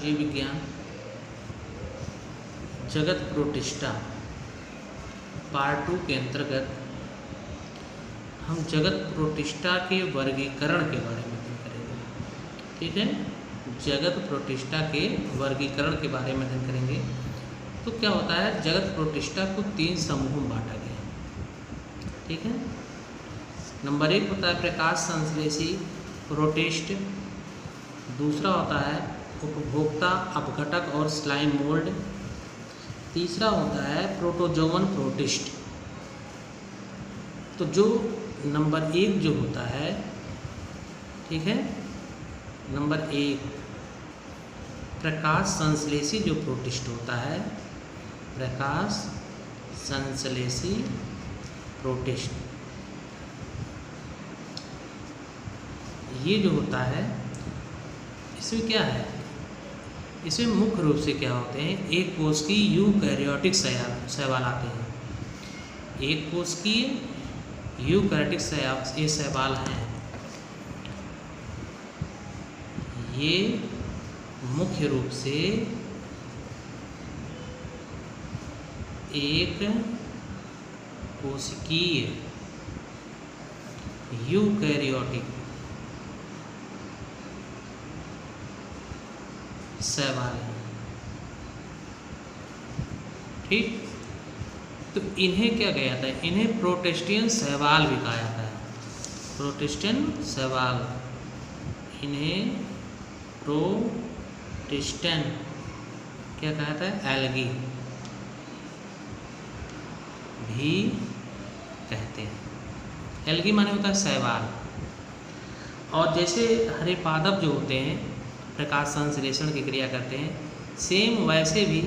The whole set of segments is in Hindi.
जीव विज्ञान जगत प्रोटिस्टा पार्ट 2 के अंतर्गत हम जगत प्रोटिस्टा के वर्गीकरण के बारे में अध्ययन करेंगे। ठीक है, जगत प्रोटिस्टा के वर्गीकरण के बारे में अध्ययन करेंगे। तो क्या होता है, जगत प्रोटिस्टा को 3 समूह में बांटा गया है। ठीक है, नंबर 1 होता है प्रकाश संश्लेषी प्रोटिस्ट, दूसरा होता है उपभोक्ता अपघटक और स्लाइम मोल्ड, तीसरा होता है प्रोटोजोवन प्रोटिस्ट। तो जो नंबर 1 जो होता है, ठीक है, नंबर 1 प्रकाश संश्लेषी जो प्रोटिस्ट होता है, प्रकाश संश्लेषी प्रोटिस्ट, ये जो होता है इसमें क्या है, इसमें मुख्य रूप से क्या होते हैं, एक कोश की यूकैरियोटिक शैवाल आते हैं। एक कोश की यूकैरियोटिक ये शैवाल हैं, ये मुख्य रूप से एक कोशिकीय यूकैरियोटिक शैवाल है। ठीक, तो इन्हें क्या कहा जाता है, इन्हें प्रोटिस्टियन शैवाल भी कहा जाता है। प्रोटिस्टियन शैवाल, इन्हें प्रोटिस्टियन क्या कहा जाता है, एल्गी भी कहते हैं। एल्गी माने होता है शैवाल। और जैसे हरे पादप जो होते हैं प्रकाश संश्लेषण की क्रिया करते हैं, सेम वैसे भी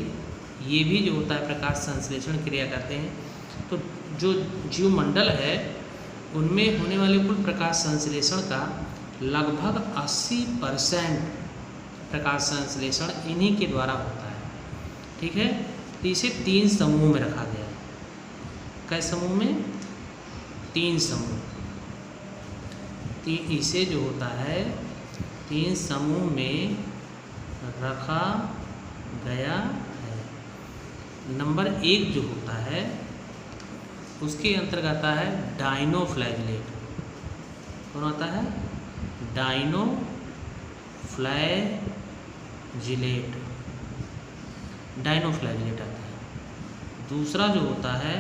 ये भी जो होता है प्रकाश संश्लेषण क्रिया करते हैं। तो जो जीवमंडल है उनमें होने वाले कुल प्रकाश संश्लेषण का लगभग 80% प्रकाश संश्लेषण इन्हीं के द्वारा होता है। ठीक है, तो इसे 3 समूह में रखा गया है। कै समूह में? 3 समूह। इसे जो होता है 3 समूह में रखा गया है। नंबर 1 जो होता है उसके अंतर्गत आता है डाइनोफ्लैजिलेट। कौन आता है? डाइनोफ्लैजिलेट, डाइनोफ्लैजिलेट आता है। दूसरा जो होता है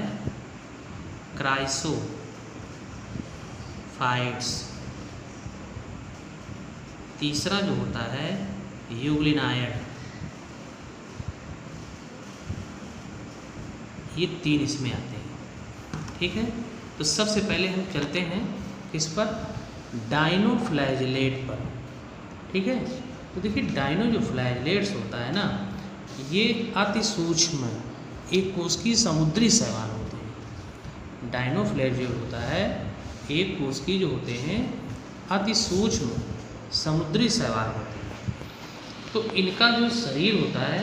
क्राइसोफाइट्स, तीसरा जो होता है यूग्लिनाइड। ये 3 इसमें आते हैं। ठीक है, तो सबसे पहले हम चलते हैं इस पर डाइनोफ्लैजिलेट पर। ठीक है, तो देखिए डाइनो जो फ्लैजिलेट्स होता है ना, ये अति सूक्ष्म एक कोश की समुद्री शैवाल होते हैं। डाइनोफ्लैजिलेट होता है एक कोश की जो होते हैं अति सूक्ष्म समुद्री शैवाल होते हैं। तो इनका जो शरीर होता है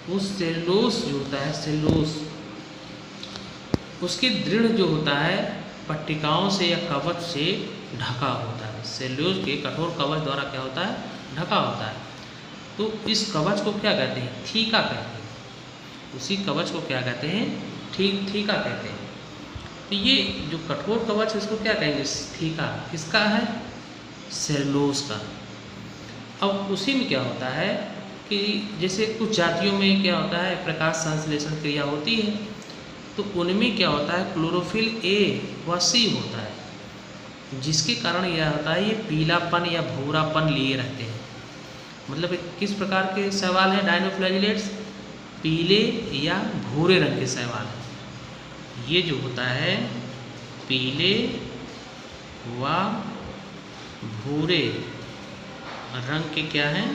वो सेलुलोस जो होता है, सेलुलोस उसके दृढ़ जो होता है पट्टिकाओं से या कवच से ढका होता है। सेलुलोस के कठोर कवच द्वारा क्या होता है, ढका होता है। तो इस कवच को क्या कहते हैं, थीका कहते हैं। उसी कवच को क्या कहते हैं, थीका कहते हैं। तो ये जो कठोर कवच है इसको क्या कहेंगे, थीका। किसका है? सेलुलोस का। अब उसी में क्या होता है कि जैसे कुछ जातियों में क्या होता है प्रकाश संश्लेषण क्रिया होती है, तो उनमें क्या होता है क्लोरोफिल ए व सी होता है, जिसके कारण यह होता है ये पीलापन या भूरापन लिए रहते हैं। मतलब किस प्रकार के शैवाल हैं डाइनोफ्लैजिलेट्स? पीले या भूरे रंग के शैवाल हैं। ये जो होता है पीले व भूरे रंग के क्या हैं,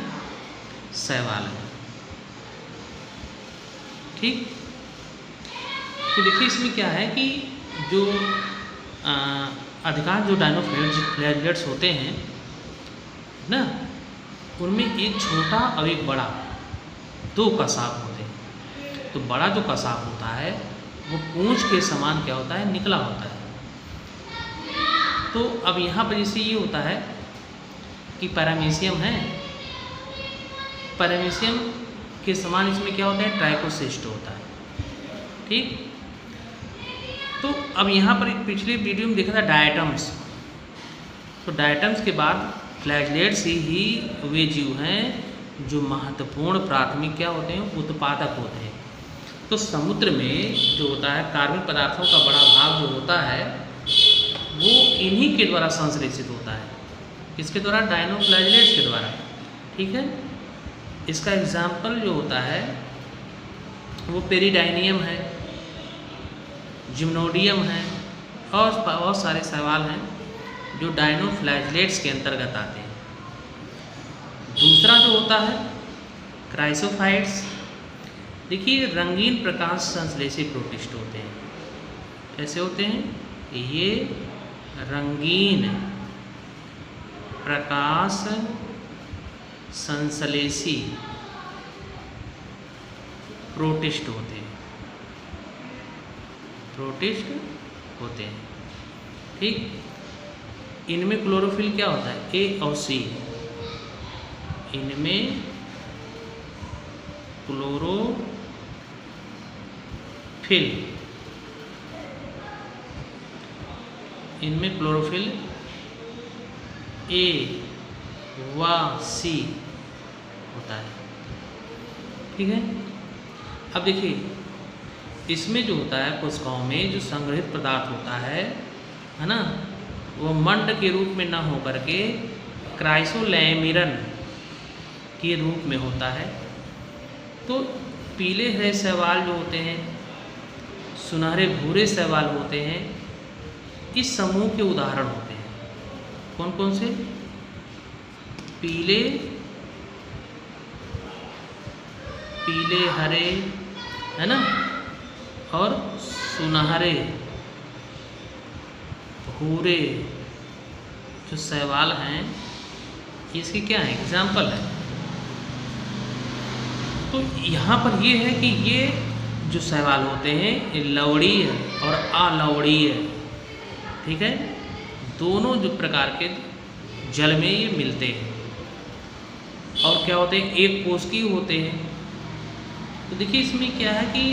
शैवाल हैं। ठीक, तो देखिए इसमें क्या है कि जो अधिकांश जो डाइनोफ्लैजिलेट्स होते हैं ना, उनमें एक छोटा और एक बड़ा 2 कसाब होते हैं। तो बड़ा जो कसाब होता है वो पूंछ के समान क्या होता है, निकला होता है। तो अब यहाँ पर जैसे ये होता है कि पैरामीशियम है, पैरामीशियम के समान इसमें क्या होता है, ट्राइकोसिस्ट होता है। ठीक, तो अब यहाँ पर एक पिछले वीडियो में देखा था डायटम्स, तो डायटम्स के बाद फ्लैगेलेट्स ही वे जीव हैं जो महत्वपूर्ण प्राथमिक क्या होते हैं, उत्पादक होते हैं। तो समुद्र में जो होता है कार्बनिक पदार्थों का बड़ा भाग जो होता है वो इन्हीं के द्वारा संश्लेषित होता है। किसके द्वारा, डायनोफ्लैगेलेट्स के द्वारा। ठीक है, इसका एग्जाम्पल जो होता है वो पेरिडाइनियम है, जिम्नोडियम है और बहुत सारे शैवाल हैं जो डायनोफ्लैगेलेट्स के अंतर्गत आते हैं। दूसरा जो होता है क्राइसोफाइट्स, देखिए रंगीन प्रकाश संश्लेषी प्रोटिस्ट होते हैं। कैसे होते हैं, ये रंगीन प्रकाश संश्लेषी प्रोटिस्ट होते हैं, प्रोटिस्ट होते हैं। ठीक, इनमें क्लोरोफिल क्या होता है, ए और सी, इनमें क्लोरोफिल ए व सी होता है। ठीक है, अब देखिए इसमें जो होता है कोशिकाओं में जो संग्रहित पदार्थ होता है ना, वो मंड के रूप में न होकर के क्राइसोलैमिरन के रूप में होता है। तो पीले हरे शैवाल जो होते हैं, सुनहरे भूरे शैवाल होते हैं, इस समूह के उदाहरण होते हैं। कौन कौन से, पीले हरे है ना, और सुनहरे भूरे जो शैवाल हैं, इसकी क्या है, एग्जाम्पल है। तो यहाँ पर ये है कि ये जो शैवाल होते हैं ये लवणीय और अलवणीय, ठीक है, दोनों जो प्रकार के जल में ये मिलते हैं। और क्या होते हैं, एक कोशिकीय होते हैं। तो देखिए इसमें क्या है कि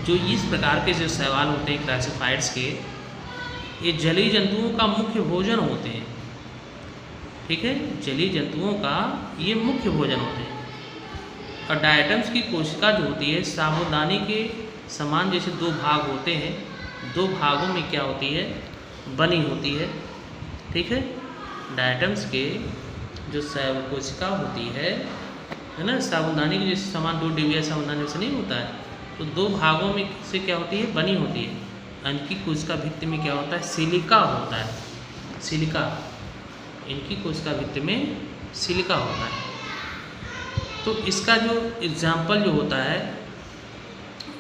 जो इस प्रकार के जो शैवाल होते हैं क्राइसोफाइट्स के, ये जलीय जंतुओं का मुख्य भोजन होते हैं। ठीक है, जलीय जंतुओं का ये मुख्य भोजन होते हैं। और डायटम्स की कोशिका जो होती है साबुदानी के समान जैसे दो भाग होते हैं, दो भागों में क्या होती है, बनी होती है। ठीक है, डायटम्स के जो कोशिका होती है ना, साबुदानी के जैसे समान दो डिबिया साबुदानी से नहीं होता है, तो दो भागों में से क्या होती है, बनी होती है। इनकी कोशिका भित्ति में क्या होता है, सिलिका होता है, सिलिका, इनकी कोशिका भित्ति में सिलिका होता है। तो इसका जो एग्जाम्पल जो होता है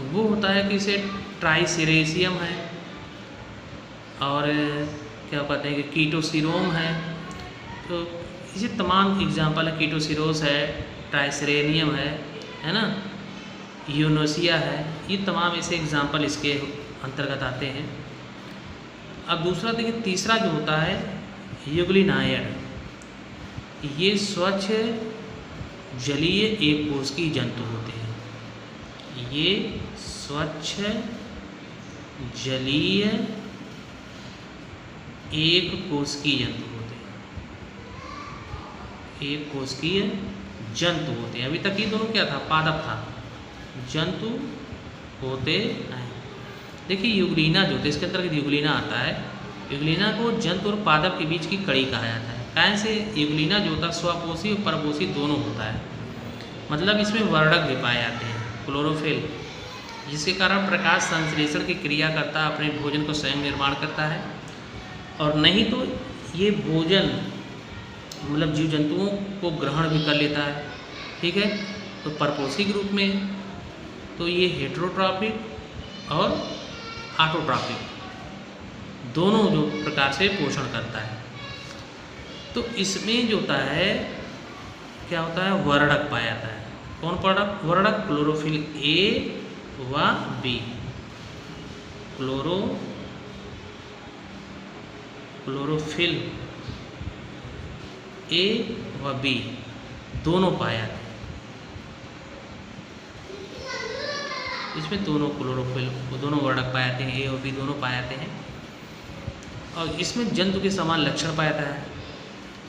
वो होता है कि इसे ट्राइसेरेशियम है, और क्या कहते हैं कि कीटोसिरोम है। तो इसे तमाम एग्जाम्पल है, कीटोसिरोस है, ट्राइसेरेनियम है ना, यूनोसिया है, ये तमाम ऐसे एग्जाम्पल इसके अंतर्गत आते हैं। अब दूसरा देखिए, तीसरा जो होता है यूग्लिनाइड, ये स्वच्छ जलीय एक कोशिकीय जंतु होते हैं। ये स्वच्छ जलीय एक कोशिकीय जंतु होते हैं, एक कोशिकीय जंतु होते हैं। अभी तक ये दोनों क्या था, पादप था, जंतु होते हैं। देखिए यूग्लिना जो होते हैं, इसके अंतर्गत यूग्लिना आता है। यूग्लिना को जंतु और पादप के बीच की कड़ी कहा जाता है। कैसे, यूग्लिना जो होता है स्वपोषी और परपोषी दोनों होता है, मतलब इसमें वर्णक भी पाए जाते हैं, क्लोरोफिल, जिसके कारण प्रकाश संश्लेषण की क्रिया करता है, अपने भोजन को स्वयं निर्माण करता है। और नहीं तो ये भोजन मतलब जीव जंतुओं को ग्रहण भी कर लेता है। ठीक है, तो परपोषी के रूप में तो ये हेटेरोट्रॉपिक और ऑटोट्रॉपिक दोनों जो प्रकार से पोषण करता है। तो इसमें जो होता है क्या होता है, वर्णक पाया जाता है। कौन वर्णक, क्लोरोफिल ए व बी, क्लोरोफिल ए व बी दोनों पाए जाते हैं। इसमें दोनों क्लोरोफिल, दोनों वर्णक पाए जाते हैं, ए और बी दोनों पाए जाते हैं। और इसमें जंतु के समान लक्षण पाया जाता है,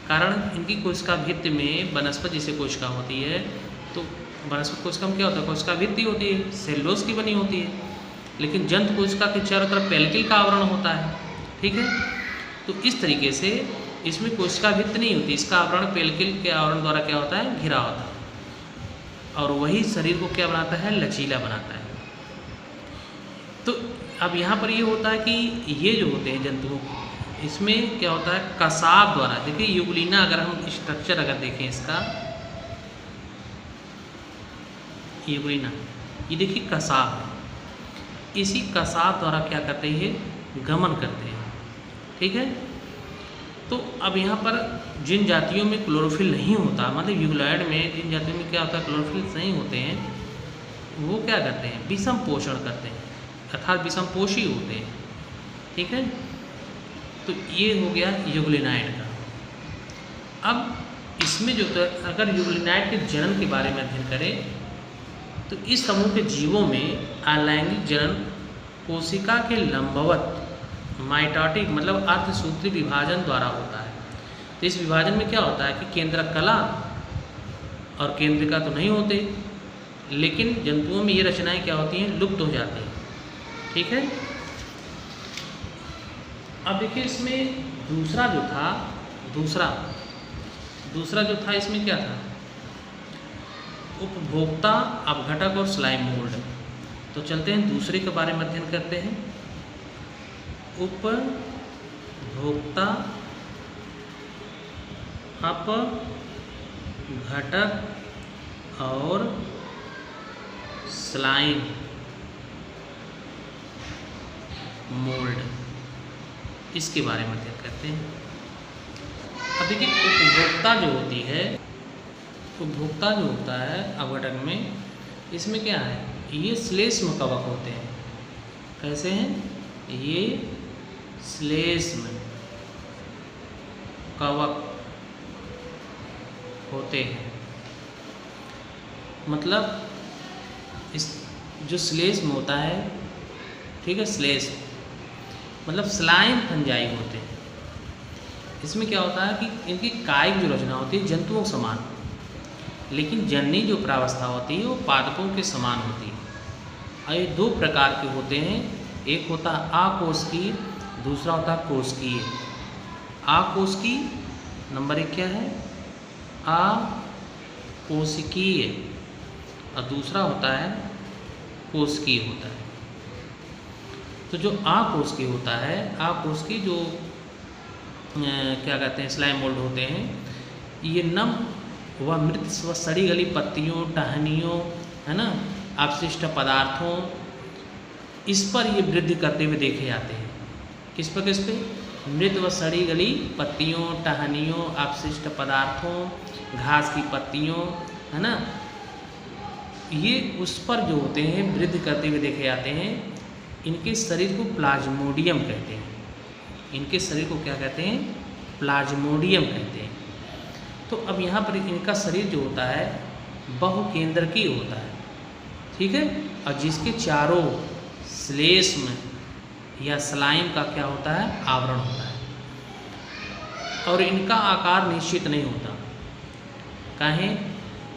कारण इनकी कोशिका भित्ति में वनस्पति जैसे कोशिका होती है, तो वनस्पति कोशिका में क्या होता है, कोशिका भित्ति होती है, सेलुलोज की बनी होती है, लेकिन जंतु कोशिका के चारों तरफ पेल्किल का आवरण होता है। ठीक है, तो इस तरीके से इसमें कोशिका भित्ति नहीं होती, इसका आवरण पेल्किल के आवरण द्वारा क्या होता है, घिरा होता है, और वही शरीर को क्या बनाता है, लचीला बनाता है। तो अब यहाँ पर ये होता है कि ये जो होते हैं जंतुओं, इसमें क्या होता है, कसाब द्वारा, देखिए यूग्लिना, अगर हम स्ट्रक्चर अगर देखें इसका, यूग्लिना, ये देखिए कसाब है, इसी कसाब द्वारा क्या करते हैं, गमन करते हैं। ठीक है, तो अब यहाँ पर जिन जातियों में क्लोरोफिल नहीं होता, मतलब यूग्लॉयड में जिन जातियों में क्या होता है, क्लोरोफिल नहीं होते हैं, वो क्या करते हैं, विषम पोषण करते हैं, अर्थात विषम पोषी होते हैं। ठीक है, तो ये हो गया यूग्लिनाइड का। अब इसमें जो तो अगर यूग्लिनाइड के जनन के बारे में अध्ययन करें, तो इस समूह के जीवों में अलैंगिक जनन कोशिका के लंबवत माइटोटिक मतलब अर्धसूत्री विभाजन द्वारा होता है। तो इस विभाजन में क्या होता है कि केंद्रक कला और केंद्रिका तो नहीं होते, लेकिन जंतुओं में ये रचनाएं क्या होती हैं, लुप्त हो जाती हैं। ठीक है, अब देखिए इसमें दूसरा जो था, दूसरा जो था इसमें क्या था, उपभोक्ता, अपघटक और स्लाइम मोल्ड। तो चलते हैं दूसरे के बारे में अध्ययन करते हैं। उपभोक्ता, अपघटक और स्लाइम मोल्ड, इसके बारे में अध्ययन करते हैं। अब देखिए उपभोक्ता जो होती है, उपभोक्ता जो होता है अपघटक में, इसमें क्या है, ये श्लेष्म कवक होते हैं। कैसे हैं ये, श्लेष्म कवक होते हैं, मतलब इस जो श्लेष्म होता है, ठीक है, श्लेष्म मतलब स्लाइम फंजाई होते हैं। इसमें क्या होता है कि इनकी कायिक जो रचना होती है जंतुओं समान, लेकिन जननी जो प्रावस्था होती है वो पादपों के समान होती है। और ये दो प्रकार के होते हैं, एक होता है आकोशिकीय, दूसरा होता है कोशिकीय। आकोशिकीय नंबर 1 क्या है, अकोशिकीय, और दूसरा होता है कोशिकीय होता है। तो जो आकोशिकीय होता है, आकोशिकीय जो क्या कहते हैं, स्लाइम मोल्ड होते हैं, ये नम व मृत व सड़ी गली पत्तियों, टहनियों, है ना, अपशिष्ट पदार्थों, इस पर ये वृद्धि करते हुए देखे जाते हैं। किस पर, किस पे, मृत व सड़ी गली पत्तियों, टहनियों, अपशिष्ट पदार्थों, घास की पत्तियों, है ना, ये उस पर जो होते हैं वृद्धि करते हुए देखे जाते हैं। इनके शरीर को प्लाज्मोडियम कहते हैं, इनके शरीर को क्या कहते हैं, प्लाज्मोडियम कहते हैं। तो अब यहाँ पर इनका शरीर जो होता है बहुकेंद्रकीय होता है। ठीक है, और जिसके चारों श्लेष्म या स्लाइम का क्या होता है, आवरण होता है, और इनका आकार निश्चित नहीं होता। काहे,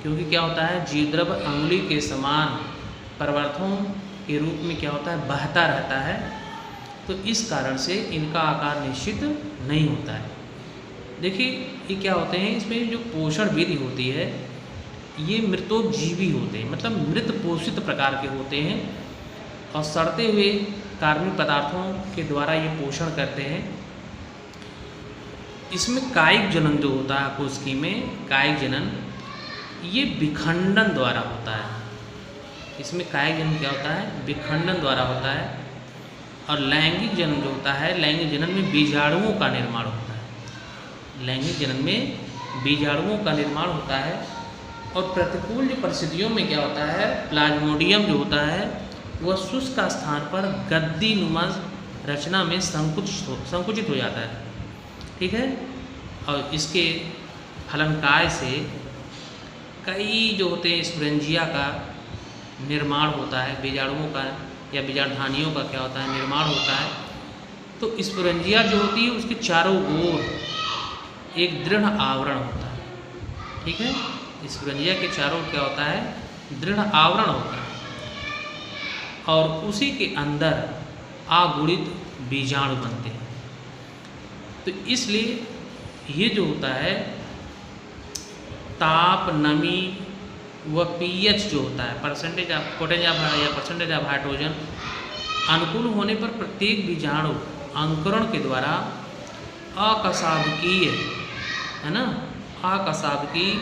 क्योंकि क्या होता है, जीवद्रव अंगुली के समान परावर्तों के रूप में क्या होता है, बहता रहता है, तो इस कारण से इनका आकार निश्चित नहीं होता है। देखिए ये क्या होते हैं, इसमें जो पोषण विधि होती है, ये मृतोपजीवी होते हैं, मतलब मृत पोषित प्रकार के होते हैं, और सड़ते हुए कार्बनिक पदार्थों के द्वारा ये पोषण करते हैं। इसमें कायिक जनन जो होता है, कोशिकी में कायिक जनन, ये विखंडन द्वारा होता है। इसमें कायिक जनन क्या होता है, विखंडन द्वारा होता है। और लैंगिक जनन जो होता है, लैंगिक जनन में बीजाणुओं का निर्माण होता है। लैंगिक जनन में बीजाणुओं का निर्माण होता है, और प्रतिकूल जो परिस्थितियों में क्या होता है, प्लाज्मोडियम जो होता है वह शुष्क स्थान पर गद्दी नुमा रचना में संकुचित हो जाता है। ठीक है, और इसके फलनकाय से कई जो होते हैं स्पोरेंजिया का निर्माण होता है, बीजाणुओं का या बीजाणुधानियों का क्या होता है, निर्माण होता है। तो स्पोरेंजिया जो होती है उसके चारों ओर एक दृढ़ आवरण होता है, ठीक है। स्पोरेंजिया के चारों ओर क्या होता है, दृढ़ आवरण होता है, और उसी के अंदर अगुणित बीजाणु बनते हैं। तो इसलिए ये जो होता है ताप, नमी व पीएच जो होता है, परसेंटेज ऑफ पोटेंशियल या परसेंटेज ऑफ हाइड्रोजन, अनुकूल होने पर प्रत्येक बीजाणु अंकुरण के द्वारा अकशाबकीय, है ना, अकशाबकीय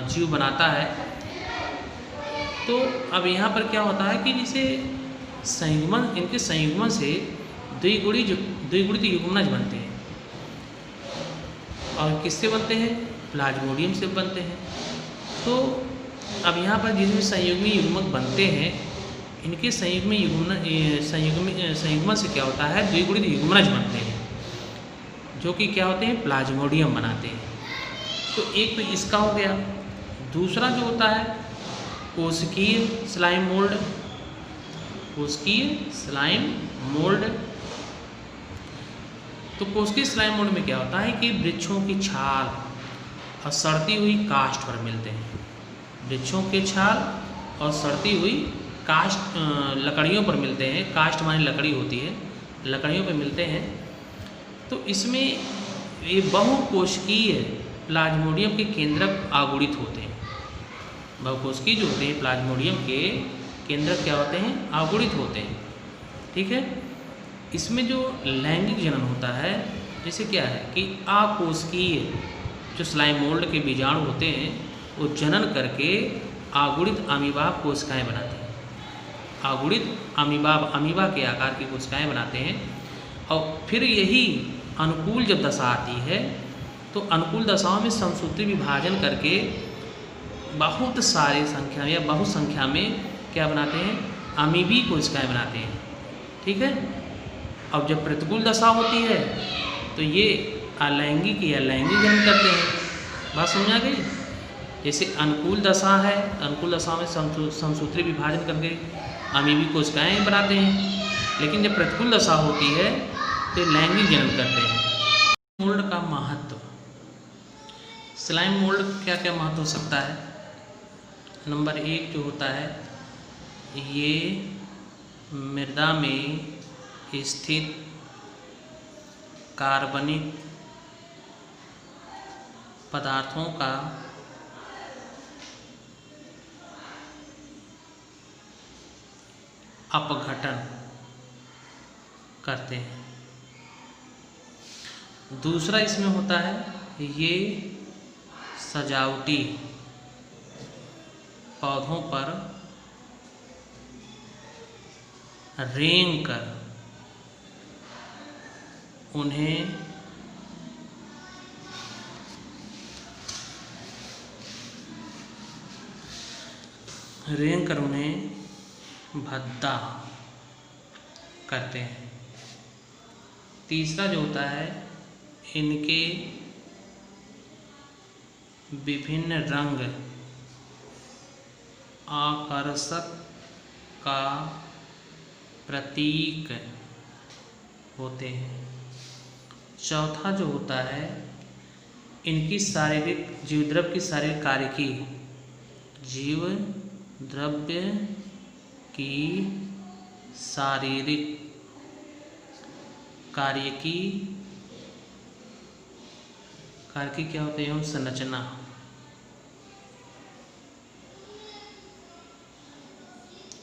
जीव बनाता है। तो अब यहाँ पर क्या होता है कि जैसे संयुग्मन, इनके संयुग्मन से द्विगुणित युग्मनज बनते हैं। और किससे बनते हैं, प्लाज्मोडियम से बनते हैं। तो अब यहाँ पर जिसमें संयुग्मी युग्मक बनते हैं, इनके संयुग्मन से क्या होता है, द्विगुणित युग्मनज बनते हैं, जो कि क्या होते हैं, प्लाज्मोडियम बनाते हैं। तो एक तो इसका हो गया। दूसरा जो होता है कोशिकीय स्लाइम मोल्ड, कोशिकीय स्लाइम मोल्ड। तो कोशिकीय स्लाइम मोल्ड में क्या होता है कि वृक्षों की छाल और सड़ती हुई काष्ठ पर मिलते हैं। वृक्षों के छाल और सड़ती हुई काष्ठ लकड़ियों पर मिलते हैं। काष्ठ माने लकड़ी होती है, लकड़ियों पर मिलते हैं। तो इसमें ये बहुकोशिकीय प्लाज्मोडियम के केंद्रक अगुणित होते हैं। बहुकोशिकीय जो होते हैं प्लाज्मोडियम के केंद्रक क्या होते हैं, अगुणित होते हैं, ठीक है। इसमें जो लैंगिक जनन होता है, जैसे क्या है कि अकोशिकीय जो स्लाइम मोल्ड के बीजाणु होते हैं वो जनन करके अगुणित अमीबाब कोशिकाएं बनाते हैं। अगुणित अमीबा के आकार की कोशिकाएं बनाते हैं। और फिर यही अनुकूल जब दशा आती है तो अनुकूल दशाओं में समसूत्री विभाजन करके बहुत सारे संख्या या बहुत संख्या में क्या बनाते हैं, अमीबी कोशिकाएं बनाते हैं, ठीक है। अब जब प्रतिकूल दशा होती है तो ये अलैंगिक या लैंगिक जनन करते हैं। बात समझ आ गई। जैसे अनुकूल दशा है, अनुकूल दशा में समसूत्री विभाजन करके अमीबी कोशिकाएं बनाते हैं, लेकिन जब प्रतिकूल दशा होती है तो लैंगिक जनन करते हैं। मोल्ड का महत्व, स्लाइम मोल्ड क्या क्या महत्व हो सकता है। नंबर 1 जो होता है, ये मृदा में स्थित कार्बनिक पदार्थों का अपघटन करते हैं। दूसरा इसमें होता है, ये सजावटी पौधों पर रेंग कर उन्हें भद्दा करते हैं। तीसरा जो होता है, इनके विभिन्न रंग आकर्षक का प्रतीक होते हैं। चौथा जो होता है, इनकी शारीरिक जीवद्रव्य की शारीरिक कार्यकी, जीव द्रव्य की शारीरिक कार्यकी क्या होते हैं, संरचना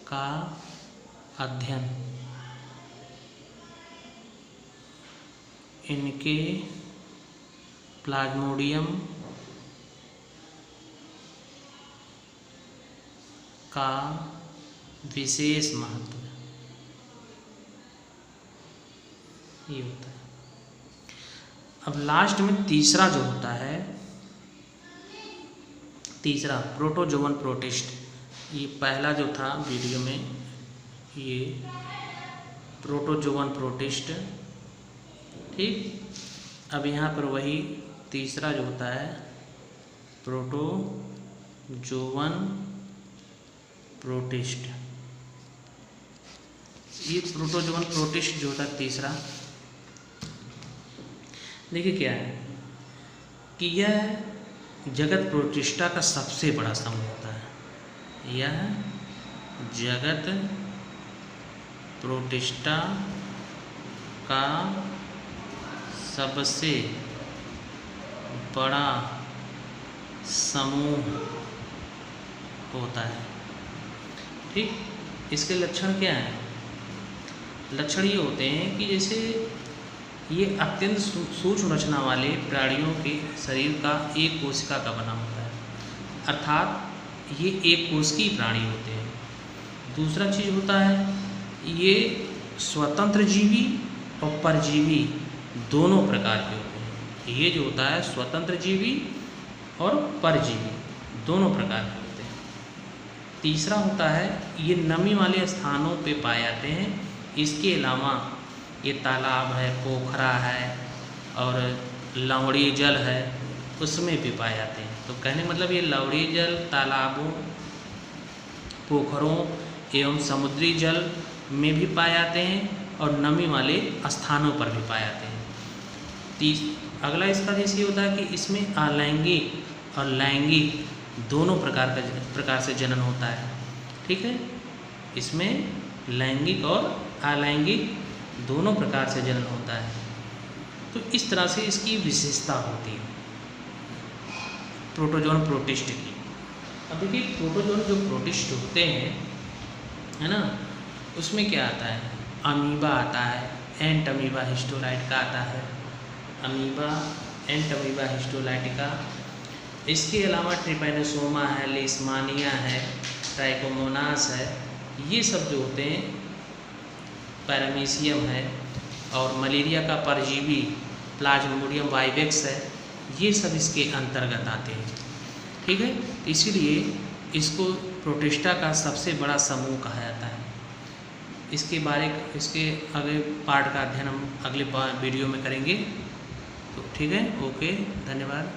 का अध्ययन इनके प्लाज्मोडियम का विशेष महत्व ये होता है। अब लास्ट में तीसरा जो होता है, तीसरा प्रोटोजोवन प्रोटिस्ट। ये पहला जो था वीडियो में, ये प्रोटोजोवन प्रोटिस्ट, ठीक। अब यहाँ पर वही तीसरा जो होता है प्रोटोजोवन प्रोटिस्ट। ये प्रोटोजोन प्रोटिस्ट जो होता है तीसरा, देखिए क्या है कि यह जगत प्रोटिस्टा का सबसे बड़ा समूह होता है। यह जगत प्रोटिस्टा का सबसे बड़ा समूह होता है। ठीक, इसके लक्षण क्या हैं? लक्षण ये होते हैं कि जैसे ये अत्यंत सूक्ष्म रचना वाले प्राणियों के शरीर का एक कोशिका का बना होता है, अर्थात ये एक कोशिकीय प्राणी होते हैं। दूसरा चीज़ होता है ये स्वतंत्र जीवी और परजीवी दोनों प्रकार के होते हैं। ये जो होता है स्वतंत्र जीवी और परजीवी दोनों प्रकार के होते हैं। तीसरा होता है ये नमी वाले स्थानों पे पाए जाते हैं। इसके अलावा ये तालाब है, पोखरा है और लवणीय जल है, उसमें भी पाए जाते हैं। तो कहने मतलब ये लवणीय जल, तालाबों, पोखरों एवं समुद्री जल में भी पाए जाते हैं और नमी वाले स्थानों पर भी पाए जाते हैं। अगला इसका जैसे होता है कि इसमें अलैंगिक और लैंगिक दोनों प्रकार से जनन होता है। ठीक है, इसमें लैंगिक और अलैंगिक दोनों प्रकार से जनन होता है। तो इस तरह से इसकी विशेषता होती है प्रोटोजोन प्रोटिस्ट की। अब देखिए प्रोटोजोन जो प्रोटिस्ट होते हैं, है ना, उसमें क्या आता है? अमीबा आता है, एंट अमीबा हिस्टोलाइटिका आता है, अमीबा एंट अमीबा हिस्टोलाइटिका। इसके अलावा ट्रिपैनोसोमा है, लेशमानिया है, ट्राइकोमोनास है, ये सब जो होते हैं, पैरामीशियम है और मलेरिया का परजीवी प्लाज्मोडियम वाइवेक्स है, ये सब इसके अंतर्गत आते हैं। ठीक है, इसीलिए इसको प्रोटिस्टा का सबसे बड़ा समूह कहा जाता है। इसके अगले पार्ट का अध्ययन हम अगले वीडियो में करेंगे। तो ठीक है, ओके, धन्यवाद।